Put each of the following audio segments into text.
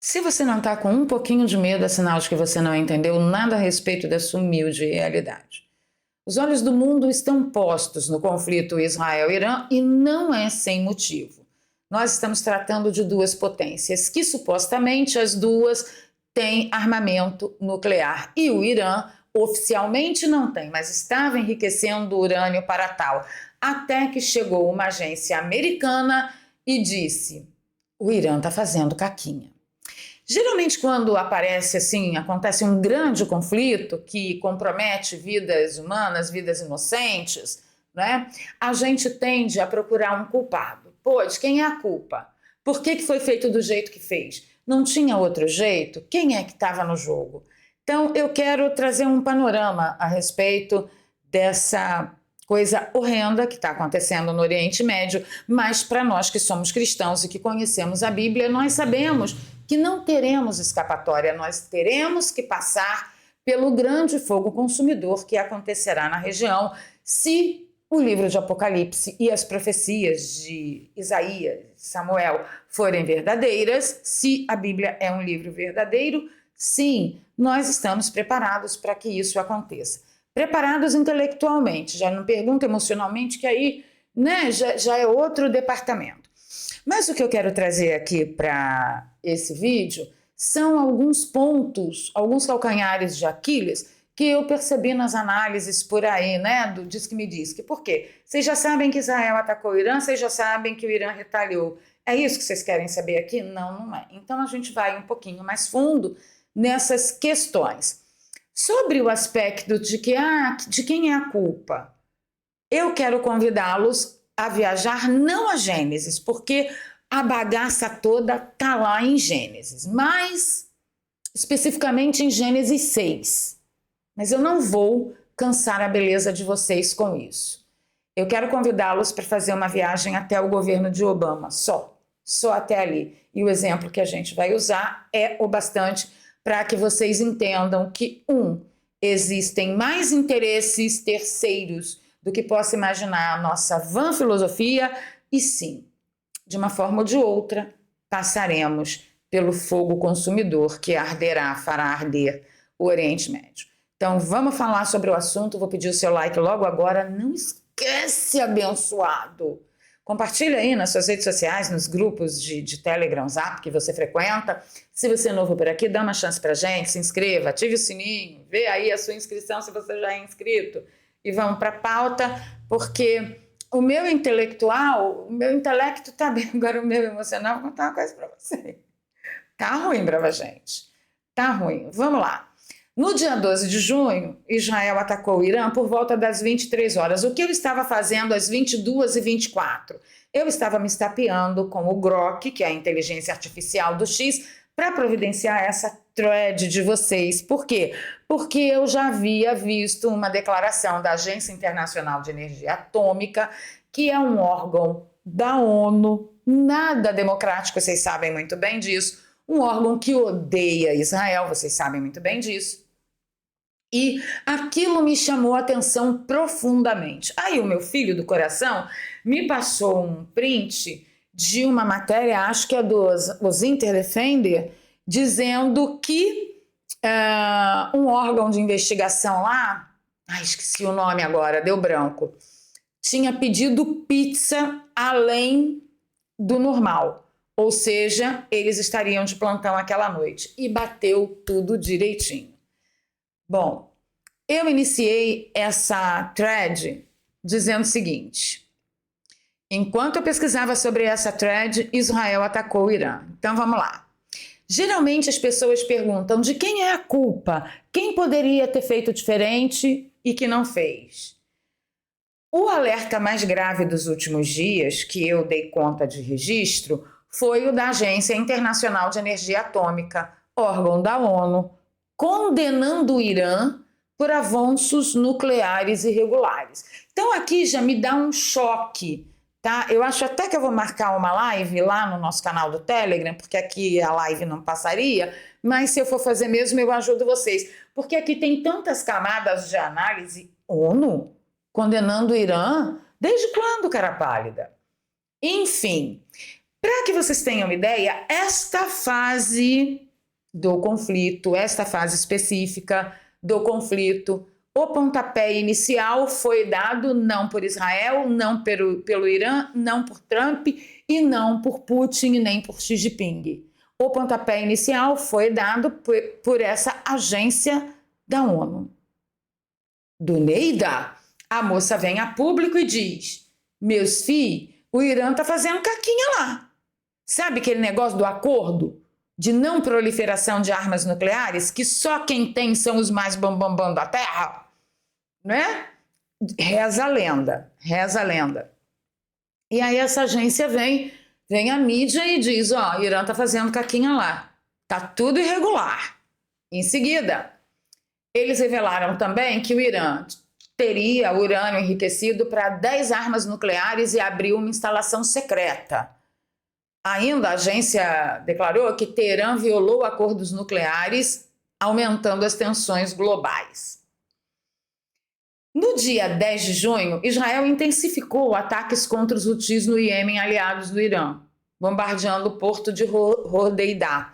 Se você não está com um pouquinho de medo, é sinal de que você não entendeu nada a respeito da sua humilde realidade. Os olhos do mundo estão postos no conflito Israel-Irã e não é sem motivo. Nós estamos tratando de duas potências que supostamente as duas têm armamento nuclear e o Irã oficialmente não tem, mas estava enriquecendo urânio para tal, até que chegou uma agência americana e disse: o Irã está fazendo caquinha. Geralmente, quando aparece assim, acontece um grande conflito que compromete vidas humanas, vidas inocentes, né? A gente tende a procurar um culpado. Pô, de quem é a culpa? Por que foi feito do jeito que fez? Não tinha outro jeito? Quem é que estava no jogo? Então, eu quero trazer um panorama a respeito dessa coisa horrenda que está acontecendo no Oriente Médio, mas para nós que somos cristãos e que conhecemos a Bíblia, nós sabemos que não teremos escapatória, nós teremos que passar pelo grande fogo consumidor que acontecerá na região se o livro de Apocalipse e as profecias de Isaías, Samuel forem verdadeiras, se a Bíblia é um livro verdadeiro, sim, nós estamos preparados para que isso aconteça. Preparados intelectualmente, já não pergunta emocionalmente, que aí, né, já é outro departamento. Mas o que eu quero trazer aqui para esse vídeo são alguns pontos, alguns calcanhares de Aquiles que eu percebi nas análises por aí, né, do Diz que me diz. Por quê? Vocês já sabem que Israel atacou o Irã, vocês já sabem que o Irã retaliou. É isso que vocês querem saber aqui? Não, não é. Então a gente vai um pouquinho mais fundo nessas questões. Sobre o aspecto de que, de quem é a culpa, eu quero convidá-los a viajar não a Gênesis, porque a bagaça toda está lá em Gênesis, mas especificamente em Gênesis 6. Mas eu não vou cansar a beleza de vocês com isso. Eu quero convidá-los para fazer uma viagem até o governo de Obama, só até ali. E o exemplo que a gente vai usar é o bastante para que vocês entendam que, existem mais interesses terceiros do que possa imaginar a nossa vã filosofia, e sim, de uma forma ou de outra, passaremos pelo fogo consumidor que arderá, fará arder o Oriente Médio. Então, vamos falar sobre o assunto, vou pedir o seu like logo agora, não esquece, abençoado! Compartilha aí nas suas redes sociais, nos grupos de Telegram, Zap que você frequenta. Se você é novo por aqui, dá uma chance pra gente, se inscreva, ative o sininho, vê aí a sua inscrição se você já é inscrito. E vamos para a pauta, porque o meu intelecto tá bem, agora o meu emocional, vou contar uma coisa para você. Tá ruim pra gente. Tá ruim. Vamos lá. No dia 12 de junho, Israel atacou o Irã por volta das 23 horas. O que eu estava fazendo às 22h24? Eu estava me estapeando com o Grok, que é a inteligência artificial do X, para providenciar essa thread de vocês. Por quê? Porque eu já havia visto uma declaração da Agência Internacional de Energia Atômica, que é um órgão da ONU, nada democrático, vocês sabem muito bem disso, um órgão que odeia Israel, vocês sabem muito bem disso. E aquilo me chamou a atenção profundamente. Aí o meu filho do coração me passou um print de uma matéria, acho que é dos Interdefender, dizendo que um órgão de investigação lá, esqueci o nome agora, deu branco, tinha pedido pizza além do normal. Ou seja, eles estariam de plantão aquela noite. E bateu tudo direitinho. Bom, eu iniciei essa thread dizendo o seguinte: enquanto eu pesquisava sobre essa thread, Israel atacou o Irã. Então vamos lá. Geralmente as pessoas perguntam de quem é a culpa, quem poderia ter feito diferente e que não fez. O alerta mais grave dos últimos dias, que eu dei conta de registro, foi o da Agência Internacional de Energia Atômica, órgão da ONU, condenando o Irã por avanços nucleares irregulares. Então aqui já me dá um choque, tá? Eu acho até que eu vou marcar uma live lá no nosso canal do Telegram, porque aqui a live não passaria, mas se eu for fazer mesmo eu ajudo vocês, porque aqui tem tantas camadas de análise. ONU condenando o Irã? Desde quando, cara pálida? Enfim, Para que vocês tenham ideia, esta fase do conflito, esta fase específica do conflito, o pontapé inicial foi dado não por Israel, não pelo Irã, não por Trump e não por Putin nem por Xi Jinping. O pontapé inicial foi dado por essa agência da ONU. Do Neida, a moça vem a público e diz: meus filhos, o Irã está fazendo caquinha lá. Sabe aquele negócio do acordo de não proliferação de armas nucleares, que só quem tem são os mais bambambam da Terra? Né? Reza a lenda, reza a lenda. E aí essa agência vem a mídia e diz: ó, o Irã está fazendo caquinha lá. Tá tudo irregular. Em seguida, eles revelaram também que o Irã teria urânio enriquecido para 10 armas nucleares e abriu uma instalação secreta. Ainda a agência declarou que Teherã violou acordos nucleares, aumentando as tensões globais. No dia 10 de junho, Israel intensificou ataques contra os Houthis no Iêmen, aliados do Irã, bombardeando o porto de Hodeida.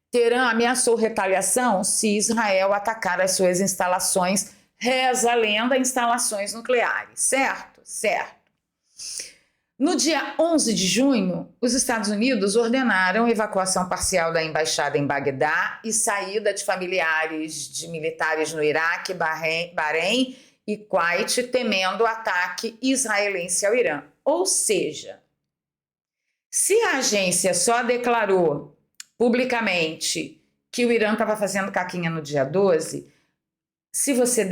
Teherã ameaçou retaliação se Israel atacar as suas instalações, reza a lenda, instalações nucleares, certo? Certo. No dia 11 de junho, os Estados Unidos ordenaram evacuação parcial da embaixada em Bagdá e saída de familiares de militares no Iraque, Bahrein e Kuwait, temendo o ataque israelense ao Irã. Ou seja, se a agência só declarou publicamente que o Irã estava fazendo caquinha no dia 12, se você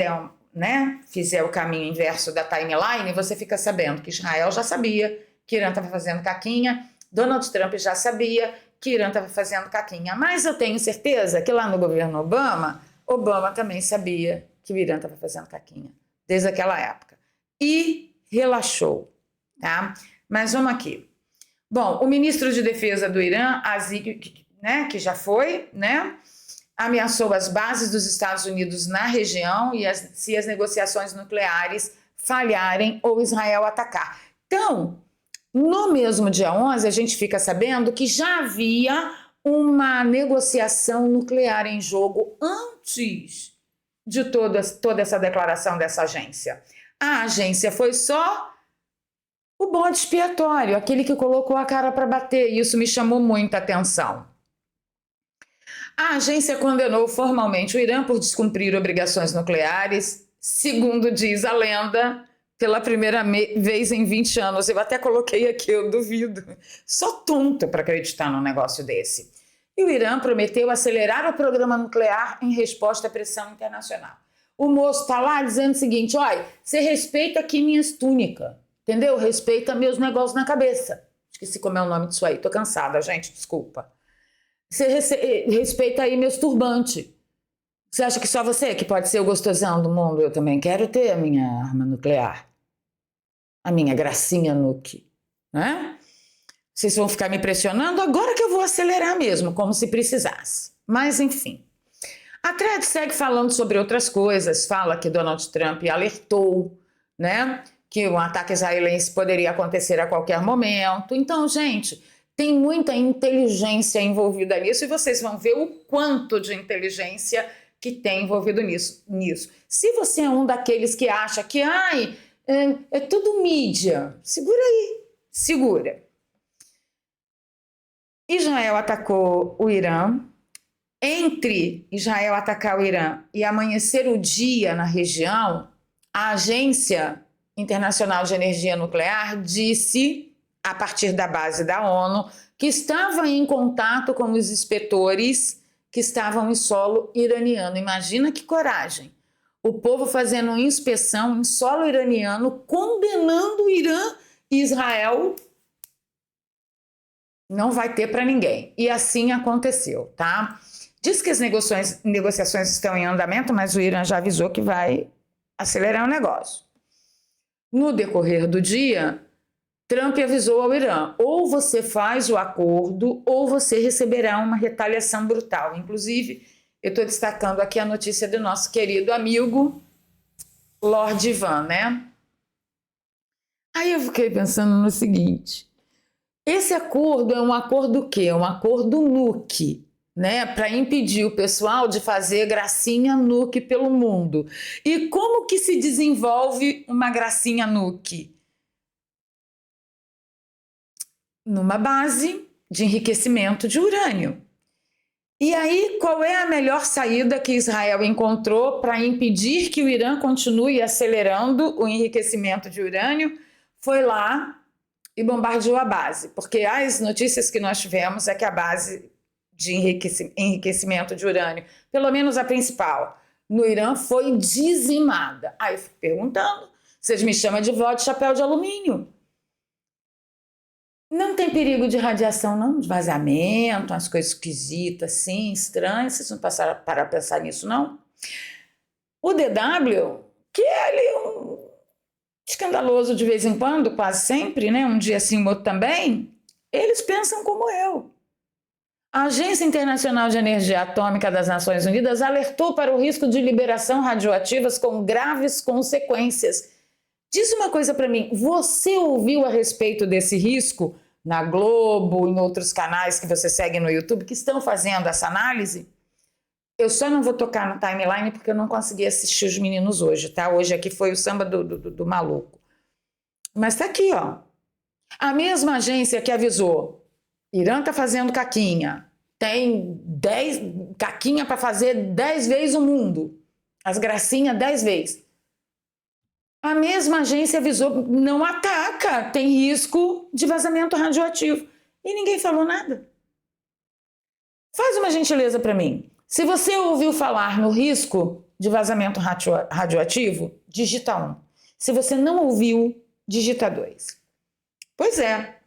fizer o caminho inverso da timeline, você fica sabendo que Israel já sabia que Irã estava fazendo caquinha, Donald Trump já sabia que Irã estava fazendo caquinha, mas eu tenho certeza que lá no governo Obama também sabia que o Irã estava fazendo caquinha, desde aquela época. E relaxou, tá? Mas vamos aqui. Bom, o ministro de Defesa do Irã, que já foi, ameaçou as bases dos Estados Unidos na região e se as negociações nucleares falharem ou Israel atacar. Então, no mesmo dia 11, a gente fica sabendo que já havia uma negociação nuclear em jogo antes de toda essa declaração dessa agência. A agência foi só o bode expiatório, aquele que colocou a cara para bater, e isso me chamou muita atenção. A agência condenou formalmente o Irã por descumprir obrigações nucleares, segundo diz a lenda, pela primeira vez em 20 anos. Eu até coloquei aqui, eu duvido. Sou tonta para acreditar num negócio desse. E o Irã prometeu acelerar o programa nuclear em resposta à pressão internacional. O moço está lá dizendo o seguinte: olha, você respeita aqui minhas túnicas, entendeu? Respeita meus negócios na cabeça. Esqueci como é o nome disso aí, tô cansada, gente, desculpa. Você respeita aí meus turbantes. Você acha que só você que pode ser o gostosão do mundo? Eu também quero ter a minha arma nuclear. A minha gracinha nuke. Né? Vocês vão ficar me pressionando? Agora que eu vou acelerar mesmo, como se precisasse. Mas, enfim. A thread segue falando sobre outras coisas. Fala que Donald Trump alertou, que um ataque israelense poderia acontecer a qualquer momento. Então, gente, tem muita inteligência envolvida nisso e vocês vão ver o quanto de inteligência que tem envolvido nisso. Se você é um daqueles que acha que é tudo mídia, segura aí, segura. Israel atacou o Irã. Entre Israel atacar o Irã e amanhecer o dia na região, a Agência Internacional de Energia Nuclear disse, a partir da base da ONU, que estava em contato com os inspetores que estavam em solo iraniano. Imagina que coragem! O povo fazendo uma inspeção em solo iraniano, condenando o Irã e Israel. Não vai ter para ninguém. E assim aconteceu, tá? Diz que as negociações estão em andamento, mas o Irã já avisou que vai acelerar o negócio. No decorrer do dia, Trump avisou ao Irã: ou você faz o acordo ou você receberá uma retaliação brutal. Inclusive, eu estou destacando aqui a notícia do nosso querido amigo Lord Ivan, Aí eu fiquei pensando no seguinte: Esse acordo é um acordo o quê? É um acordo nuke, né? Para impedir o pessoal de fazer gracinha nuke pelo mundo. E como que se desenvolve uma gracinha nuke? Numa base de enriquecimento de urânio. E aí, qual é a melhor saída que Israel encontrou para impedir que o Irã continue acelerando o enriquecimento de urânio? Foi lá e bombardeou a base, porque as notícias que nós tivemos é que a base de enriquecimento de urânio, pelo menos a principal, no Irã, foi dizimada. Aí eu fico perguntando, vocês me chamam de vó de chapéu de alumínio. Não tem perigo de radiação, não, de vazamento, umas coisas esquisitas, assim, estranhas. Vocês não passaram para pensar nisso, não? O DW, que é ali um escandaloso de vez em quando, quase sempre, né? Um dia sim, outro também, eles pensam como eu. A Agência Internacional de Energia Atômica das Nações Unidas alertou para o risco de liberação radioativas com graves consequências. Diz uma coisa para mim, você ouviu a respeito desse risco na Globo, em outros canais que você segue no YouTube, que estão fazendo essa análise? Eu só não vou tocar no timeline porque eu não consegui assistir os meninos hoje, tá? Hoje aqui foi o samba do maluco. Mas tá aqui, ó. A mesma agência que avisou, Irã tá fazendo caquinha, tem 10 caquinha para fazer 10 vezes o mundo, as gracinhas 10 vezes. A mesma agência avisou, não ataca, tem risco de vazamento radioativo. E ninguém falou nada. Faz uma gentileza para mim. Se você ouviu falar no risco de vazamento radioativo, digita 1. Se você não ouviu, digita 2. Pois é.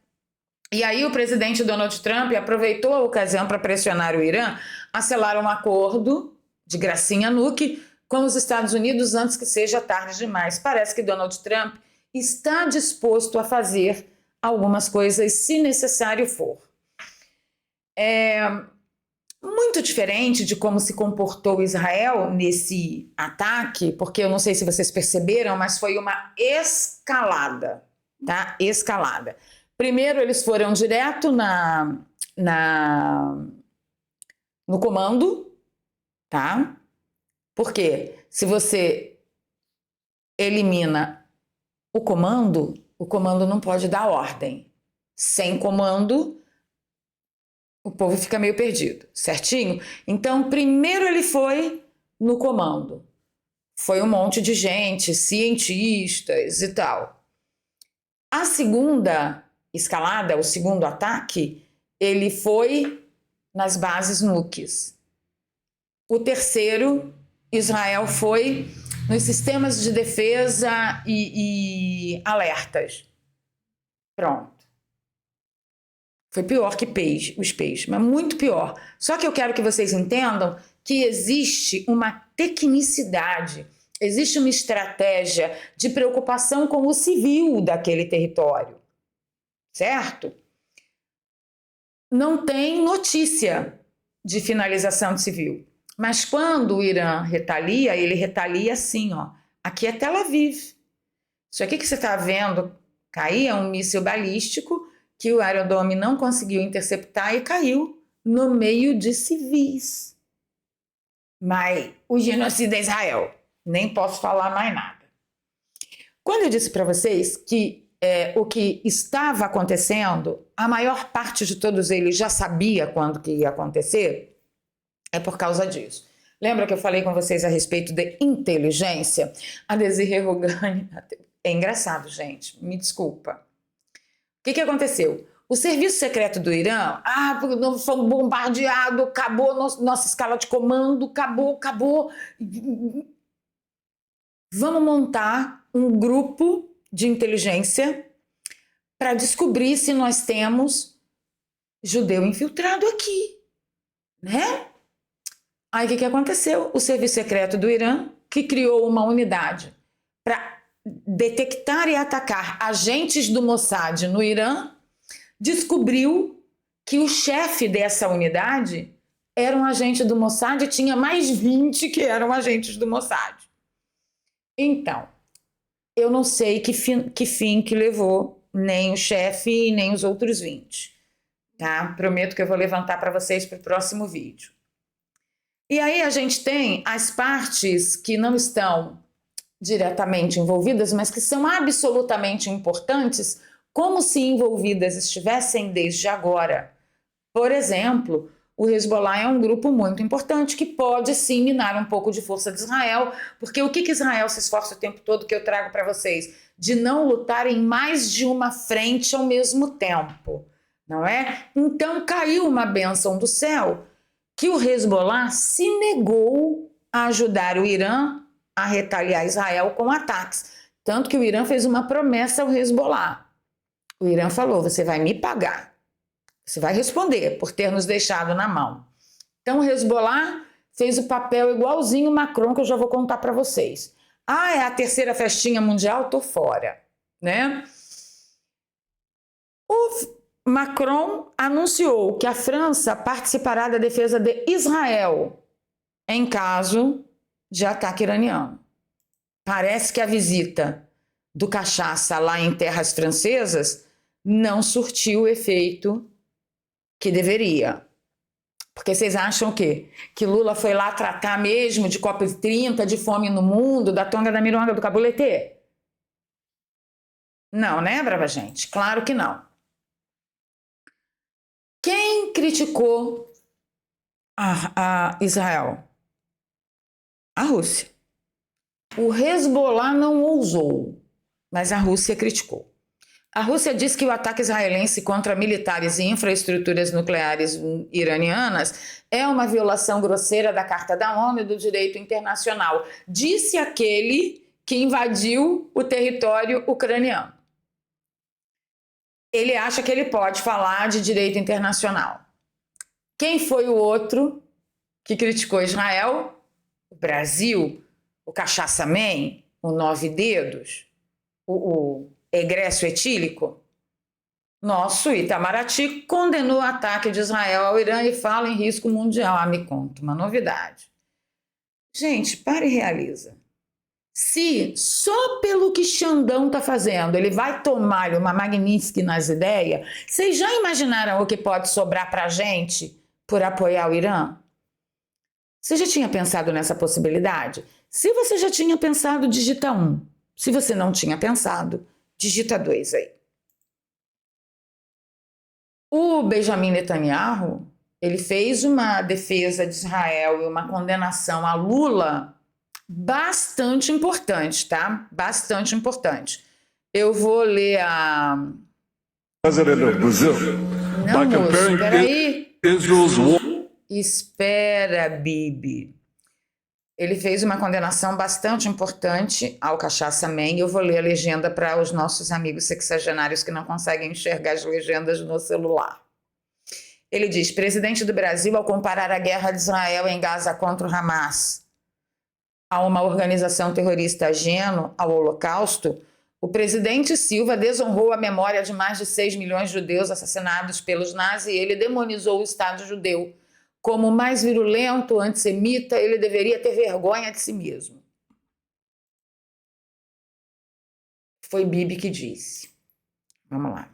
E aí o presidente Donald Trump aproveitou a ocasião para pressionar o Irã a selar um acordo de gracinha nuke com os Estados Unidos antes que seja tarde demais. Parece que Donald Trump está disposto a fazer algumas coisas se necessário for. Muito diferente de como se comportou Israel nesse ataque, porque eu não sei se vocês perceberam, mas foi uma escalada, tá? Escalada. Primeiro eles foram direto no comando, tá? Porque se você elimina o comando não pode dar ordem. Sem comando, o povo fica meio perdido, certinho? Então, primeiro ele foi no comando. Foi um monte de gente, cientistas e tal. A segunda escalada, o segundo ataque, ele foi nas bases núcleas. O terceiro, Israel foi nos sistemas de defesa e alertas. Pronto. Foi pior que os peixes, mas muito pior. Só que eu quero que vocês entendam que existe uma tecnicidade, existe uma estratégia de preocupação com o civil daquele território, certo? Não tem notícia de finalização de civil. Mas quando o Irã retalia, ele retalia assim, ó. Aqui é Tel Aviv. Isso aqui que você está vendo cair é um míssil balístico que o Iron Dome não conseguiu interceptar e caiu no meio de civis. Mas o genocídio é Israel. Nem posso falar mais nada. Quando eu disse para vocês que o que estava acontecendo, a maior parte de todos eles já sabia quando que ia acontecer, é por causa disso. Lembra que eu falei com vocês a respeito de inteligência? A Desirê Rogani... É engraçado, gente. Me desculpa. O que aconteceu? O serviço secreto do Irã, foi bombardeado, acabou nossa escala de comando, acabou. Vamos montar um grupo de inteligência para descobrir se nós temos judeu infiltrado aqui, né? Aí o que aconteceu? O serviço secreto do Irã, que criou uma unidade para detectar e atacar agentes do Mossad no Irã, descobriu que o chefe dessa unidade era um agente do Mossad e tinha mais 20 que eram agentes do Mossad. Então, eu não sei que fim que levou nem o chefe, nem os outros 20. Tá? Prometo que eu vou levantar para vocês para o próximo vídeo. E aí a gente tem as partes que não estão diretamente envolvidas, mas que são absolutamente importantes, como se envolvidas estivessem desde agora. Por exemplo, o Hezbollah é um grupo muito importante que pode sim minar um pouco de força de Israel, porque o que Israel se esforça o tempo todo que eu trago para vocês? De não lutar em mais de uma frente ao mesmo tempo, não é? Então caiu uma bênção do céu que o Hezbollah se negou a ajudar o Irã a retaliar Israel com ataques. Tanto que o Irã fez uma promessa ao Hezbollah. O Irã falou, você vai me pagar. Você vai responder por ter nos deixado na mão. Então o Hezbollah fez o papel igualzinho o Macron, que eu já vou contar para vocês. Ah, é a terceira festinha mundial? Tô fora, né? O Macron anunciou que a França participará da defesa de Israel em caso de ataque iraniano. Parece que a visita do Cachaça lá em terras francesas não surtiu o efeito que deveria. Porque vocês acham o quê? Que Lula foi lá tratar mesmo de COP30, de fome no mundo, da tonga da mironga do cabuletê? Não, né, brava gente? Claro que não. Quem criticou a Israel? A Rússia. O Hezbollah não ousou, mas a Rússia criticou. A Rússia diz que o ataque israelense contra militares e infraestruturas nucleares iranianas é uma violação grosseira da Carta da ONU e do direito internacional, disse aquele que invadiu o território ucraniano. Ele acha que ele pode falar de direito internacional. Quem foi o outro que criticou Israel? O Brasil, o Cachaça Man, o Nove Dedos, o egresso etílico. Nosso Itamaraty condenou o ataque de Israel ao Irã e fala em risco mundial. Ah, me conta, uma novidade. Gente, para e realiza. Se só pelo que Xandão está fazendo ele vai tomar uma Magnitsky nas ideias, vocês já imaginaram o que pode sobrar para a gente por apoiar o Irã? Você já tinha pensado nessa possibilidade? Se você já tinha pensado, digita 1. Se você não tinha pensado, digita 2 aí. O Benjamin Netanyahu, ele fez uma defesa de Israel e uma condenação a Lula bastante importante, tá? Bastante importante. Eu vou ler a... President of Brazil. Não, moço, peraí. Israel's war. Espera, Bibi. Ele fez uma condenação bastante importante ao Cachaça Man. Eu vou ler a legenda para os nossos amigos sexagenários que não conseguem enxergar as legendas no celular. Ele diz, presidente do Brasil, ao comparar a guerra de Israel em Gaza contra o Hamas a uma organização terrorista ajeno ao Holocausto, o presidente Silva desonrou a memória de mais de 6 milhões de judeus assassinados pelos nazis e ele demonizou o Estado judeu. Como o mais virulento antissemita, ele deveria ter vergonha de si mesmo. Foi Bibi que disse. Vamos lá.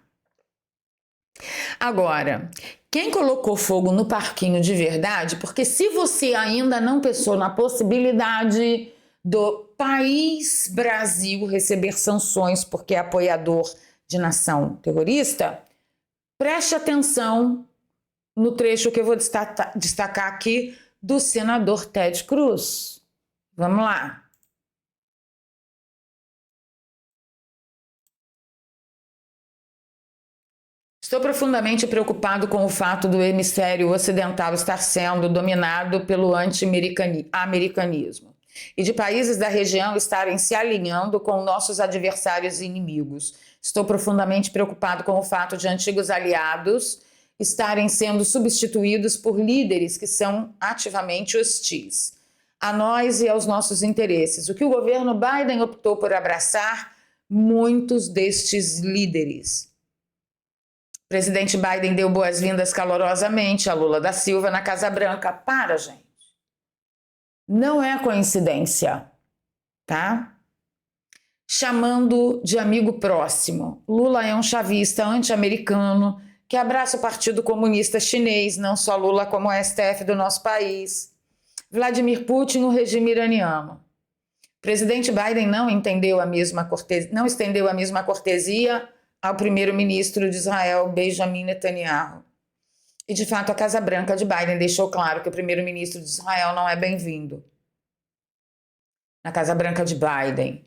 Agora, quem colocou fogo no parquinho de verdade, porque se você ainda não pensou na possibilidade do país Brasil receber sanções porque é apoiador de nação terrorista, preste atenção no trecho que eu vou destacar aqui do senador Ted Cruz. Vamos lá. Estou profundamente preocupado com o fato do hemisfério ocidental estar sendo dominado pelo anti-americanismo e de países da região estarem se alinhando com nossos adversários e inimigos. Estou profundamente preocupado com o fato de antigos aliados estarem sendo substituídos por líderes que são ativamente hostis a nós e aos nossos interesses. O que o governo Biden optou por abraçar muitos destes líderes. O presidente Biden deu boas-vindas calorosamente a Lula da Silva na Casa Branca. Para, gente. Não é coincidência, tá? chamando de amigo próximo. Lula é um chavista anti-americano que abraça o Partido Comunista Chinês, não só Lula como o STF do nosso país. Vladimir Putin, o regime iraniano. O presidente Biden não estendeu a mesma cortesia ao primeiro-ministro de Israel, Benjamin Netanyahu. E, de fato, a Casa Branca de Biden deixou claro que o primeiro-ministro de Israel não é bem-vindo. Na Casa Branca de Biden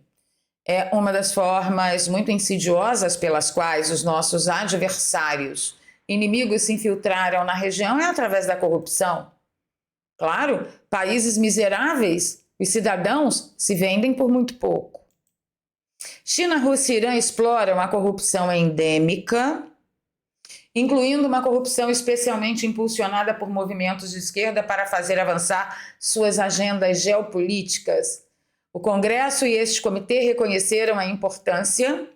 é uma das formas muito insidiosas pelas quais os nossos adversários, inimigos se infiltraram na região é através da corrupção. Claro, países miseráveis, os cidadãos se vendem por muito pouco. China, Rússia e Irã exploram a corrupção endêmica, incluindo uma corrupção especialmente impulsionada por movimentos de esquerda para fazer avançar suas agendas geopolíticas. O Congresso e este comitê reconheceram a importância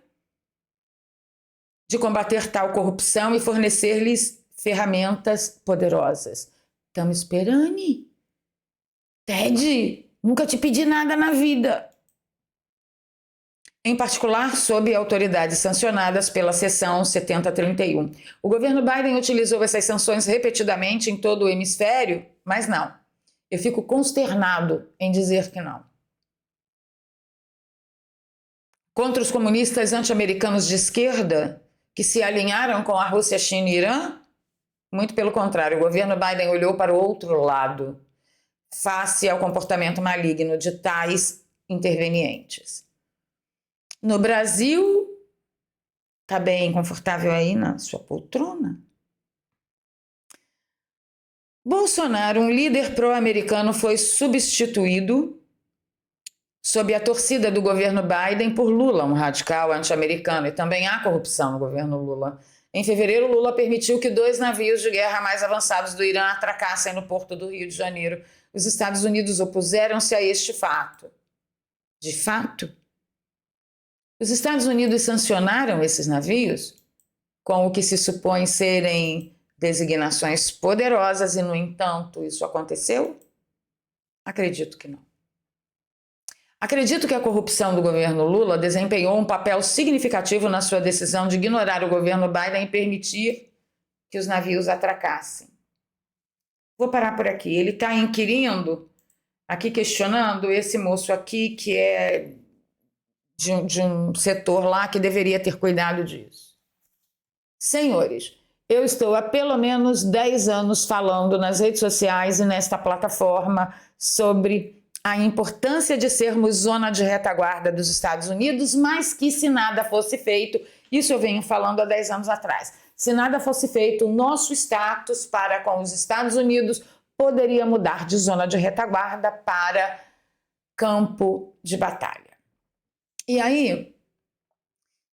de combater tal corrupção e fornecer-lhes ferramentas poderosas. Estamos esperando. Ted, nunca te pedi nada na vida. Em particular, sob autoridades sancionadas pela seção 7031. O governo Biden utilizou essas sanções repetidamente em todo o hemisfério, mas não. Eu fico consternado em dizer que não. Contra os comunistas anti-americanos de esquerda, que se alinharam com a Rússia, China e Irã, muito pelo contrário, o governo Biden olhou para o outro lado, face ao comportamento maligno de tais intervenientes. No Brasil, está bem confortável aí na sua poltrona? Bolsonaro, um líder pró-americano, foi substituído sob a torcida do governo Biden por Lula, um radical anti-americano, e também há corrupção no governo Lula. Em fevereiro, Lula permitiu que 2 navios de guerra mais avançados do Irã atracassem no porto do Rio de Janeiro. Os Estados Unidos opuseram-se a este fato. De fato, os Estados Unidos sancionaram esses navios com o que se supõe serem designações poderosas e, no entanto, isso aconteceu? Acredito que não. Acredito que a corrupção do governo Lula desempenhou um papel significativo na sua decisão de ignorar o governo Biden e permitir que os navios atracassem. Vou parar por aqui. Ele está inquirindo, aqui questionando esse moço aqui que é de um setor lá que deveria ter cuidado disso. Senhores, eu estou há pelo menos 10 anos falando nas redes sociais e nesta plataforma sobre a importância de sermos zona de retaguarda dos Estados Unidos, mas que se nada fosse feito, isso eu venho falando há 10 anos atrás, se nada fosse feito, o nosso status para com os Estados Unidos poderia mudar de zona de retaguarda para campo de batalha. E aí,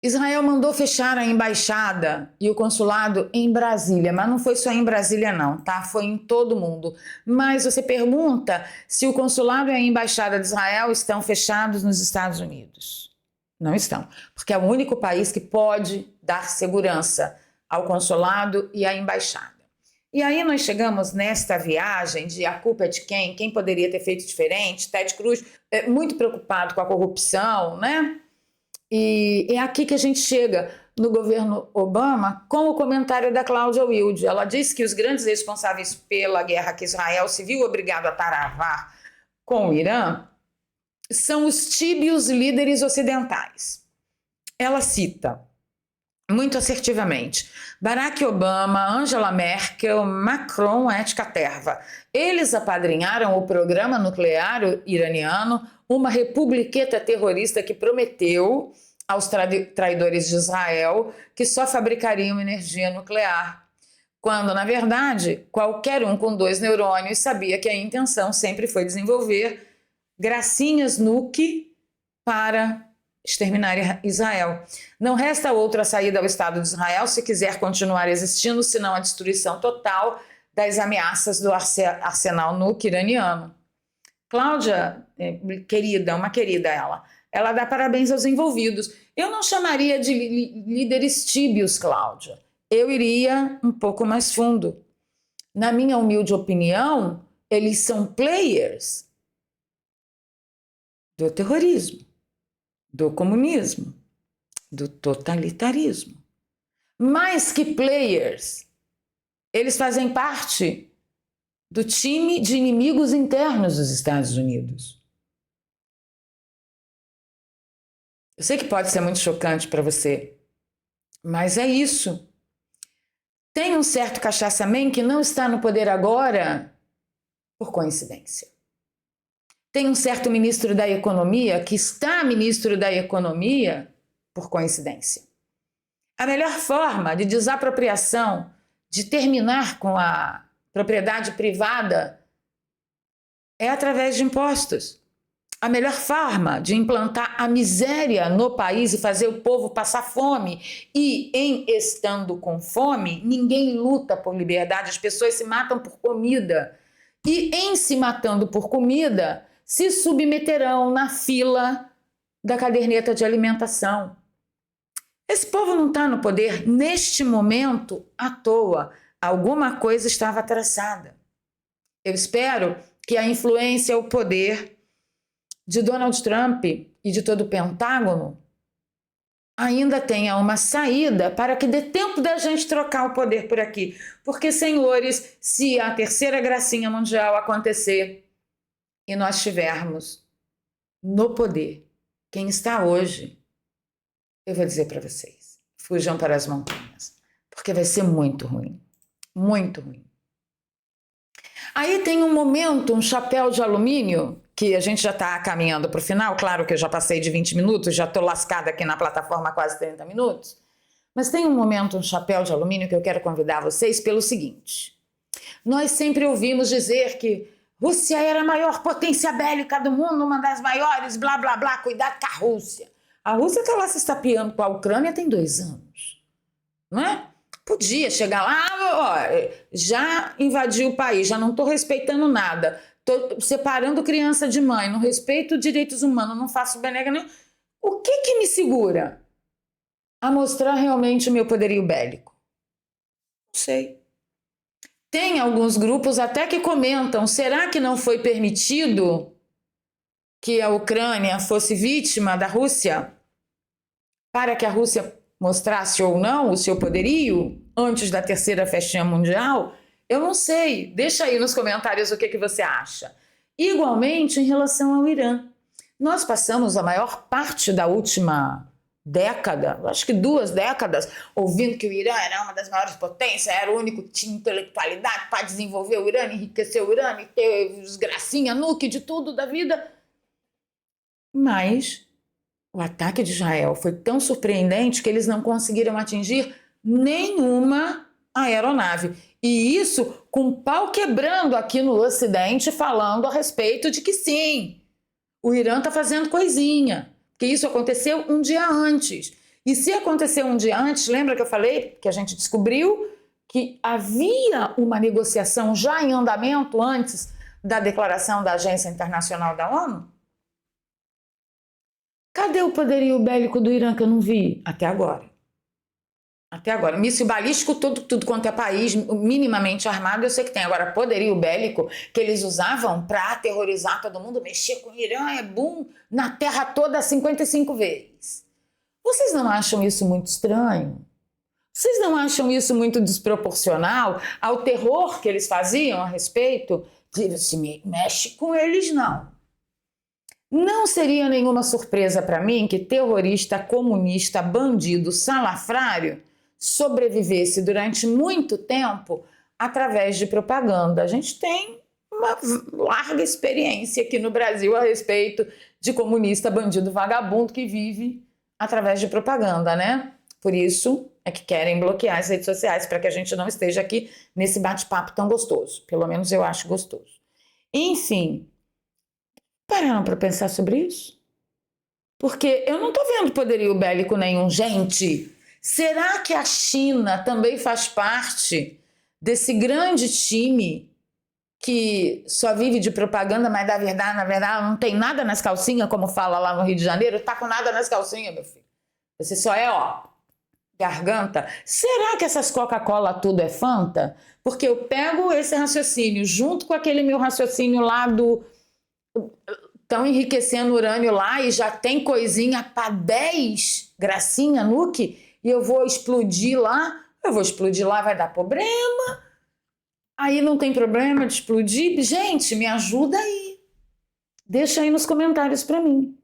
Israel mandou fechar a embaixada e o consulado em Brasília, mas não foi só em Brasília não, tá? Foi em todo o mundo. Mas você pergunta se o consulado e a embaixada de Israel estão fechados nos Estados Unidos. Não estão, porque é o único país que pode dar segurança ao consulado e à embaixada. E aí nós chegamos nesta viagem de a culpa é de quem? Quem poderia ter feito diferente? Ted Cruz, muito preocupado com a corrupção, né? E é aqui que a gente chega no governo Obama com o comentário da Cláudia Wilde. Ela diz que os grandes responsáveis pela guerra que Israel se viu obrigado a travar com o Irã são os tíbios líderes ocidentais. Ela cita muito assertivamente Barack Obama, Angela Merkel, Macron, Ética Terva. Eles apadrinharam o programa nuclear iraniano, uma republiqueta terrorista que prometeu aos traidores de Israel que só fabricariam energia nuclear, quando, na verdade, qualquer um com 2 neurônios sabia que a intenção sempre foi desenvolver gracinhas nuke para exterminar Israel. Não resta outra saída ao Estado de Israel se quiser continuar existindo, senão a destruição total das ameaças do arsenal nuke iraniano. Cláudia, querida, uma querida ela dá parabéns aos envolvidos. Eu não chamaria de líderes tíbios, Cláudia. Eu iria um pouco mais fundo. Na minha humilde opinião, eles são players do terrorismo, do comunismo, do totalitarismo. Mais que players, eles fazem parte do time de inimigos internos dos Estados Unidos. Eu sei que pode ser muito chocante para você, mas é isso. Tem um certo cachaça-man que não está no poder agora por coincidência. Tem um certo ministro da Economia que está ministro da Economia por coincidência. A melhor forma de desapropriação, de terminar com a propriedade privada, é através de impostos. A melhor forma de implantar a miséria no país e fazer o povo passar fome, e em estando com fome, ninguém luta por liberdade, as pessoas se matam por comida. E em se matando por comida, se submeterão na fila da caderneta de alimentação. Esse povo não está no poder neste momento à toa. Alguma coisa estava traçada. Eu espero que a influência, o poder de Donald Trump e de todo o Pentágono ainda tenha uma saída para que dê tempo da gente trocar o poder por aqui. Porque, senhores, se a terceira gracinha mundial acontecer e nós estivermos no poder, quem está hoje, eu vou dizer para vocês, fujam para as montanhas, porque vai ser muito ruim, muito ruim. Aí tem um momento, um chapéu de alumínio, que a gente já está caminhando para o final, claro que eu já passei de 20 minutos, já estou lascada aqui na plataforma há quase 30 minutos, mas tem um momento, um chapéu de alumínio que eu quero convidar vocês pelo seguinte. Nós sempre ouvimos dizer que Rússia era a maior potência bélica do mundo, uma das maiores, blá, blá, blá, cuidado com a Rússia. A Rússia está lá se estapeando com a Ucrânia tem 2 anos, não é? Podia chegar lá, ó, já invadiu o país, já não estou respeitando nada, estou separando criança de mãe, não respeito direitos humanos, não faço benega nenhum. O que me segura a mostrar realmente o meu poderio bélico? Não sei. Tem alguns grupos até que comentam, será que não foi permitido que a Ucrânia fosse vítima da Rússia para que a Rússia mostrasse ou não o seu poderio antes da terceira festinha mundial? Eu não sei. Deixa aí nos comentários o que você acha. Igualmente, em relação ao Irã. Nós passamos a maior parte da última década, acho que 2 décadas, ouvindo que o Irã era uma das maiores potências, era o único que tinha intelectualidade para desenvolver o Irã, enriquecer o Irã, e ter desgracinha, nuke, de tudo da vida. Mas o ataque de Israel foi tão surpreendente que eles não conseguiram atingir nenhuma aeronave. E isso com o pau quebrando aqui no Ocidente, falando a respeito de que sim, o Irã está fazendo coisinha, que isso aconteceu um dia antes. E se aconteceu um dia antes, lembra que eu falei que a gente descobriu que havia uma negociação já em andamento antes da declaração da Agência Internacional da ONU? Cadê o poderio bélico do Irã que eu não vi? Até agora. Até agora. Míssil balístico, tudo quanto é país minimamente armado, eu sei que tem. Agora, poderio bélico que eles usavam para aterrorizar todo mundo, mexer com o Irã, é boom, na terra toda 55 vezes. Vocês não acham isso muito estranho? Vocês não acham isso muito desproporcional ao terror que eles faziam a respeito de se mexe com eles, não? Não seria nenhuma surpresa para mim que terrorista, comunista, bandido, salafrário sobrevivesse durante muito tempo através de propaganda. A gente tem uma larga experiência aqui no Brasil a respeito de comunista, bandido, vagabundo que vive através de propaganda, né? Por isso é que querem bloquear as redes sociais para que a gente não esteja aqui nesse bate-papo tão gostoso. Pelo menos eu acho gostoso. Enfim, pararam para pensar sobre isso? Porque eu não estou vendo poderio bélico nenhum. Gente, será que a China também faz parte desse grande time que só vive de propaganda, mas na verdade não tem nada nas calcinhas, como fala lá no Rio de Janeiro? Tá com nada nas calcinhas, meu filho. Você só é, ó, garganta. Será que essas Coca-Cola tudo é Fanta? Porque eu pego esse raciocínio junto com aquele meu raciocínio lá do estão enriquecendo urânio lá e já tem coisinha para 10 gracinha, nuke, e eu vou explodir lá, vai dar problema. Aí não tem problema de explodir. Gente, me ajuda aí. Deixa aí nos comentários para mim.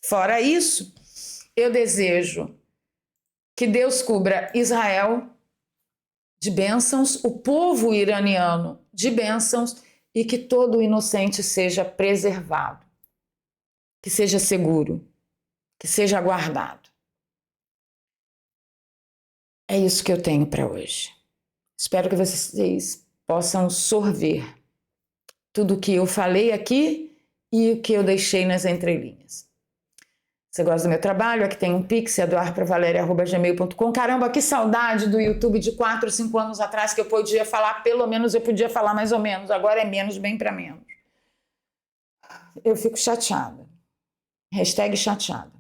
Fora isso, eu desejo que Deus cubra Israel de bênçãos, o povo iraniano de bênçãos e que todo inocente seja preservado, que seja seguro, que seja guardado. É isso que eu tenho para hoje. Espero que vocês possam sorver tudo o que eu falei aqui e o que eu deixei nas entrelinhas. Você gosta do meu trabalho? Aqui tem um pix, eduarpravaleria@gmail.com. Caramba, que saudade do YouTube de 4, 5 anos atrás que eu podia falar, pelo menos eu podia falar mais ou menos. Agora é menos, bem para menos. Eu fico chateada. Hashtag chateada.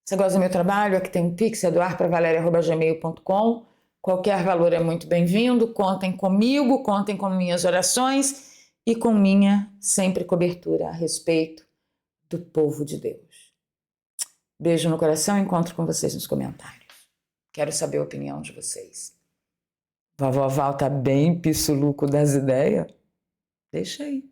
Você gosta do meu trabalho? Aqui tem um pix, eduarpravaleria@gmail.com. Qualquer valor é muito bem-vindo. Contem comigo, contem com minhas orações e com minha sempre cobertura a respeito do povo de Deus. Beijo no coração e encontro com vocês nos comentários. Quero saber a opinião de vocês. Vovó Val tá bem pissuluco das ideias? Deixa aí.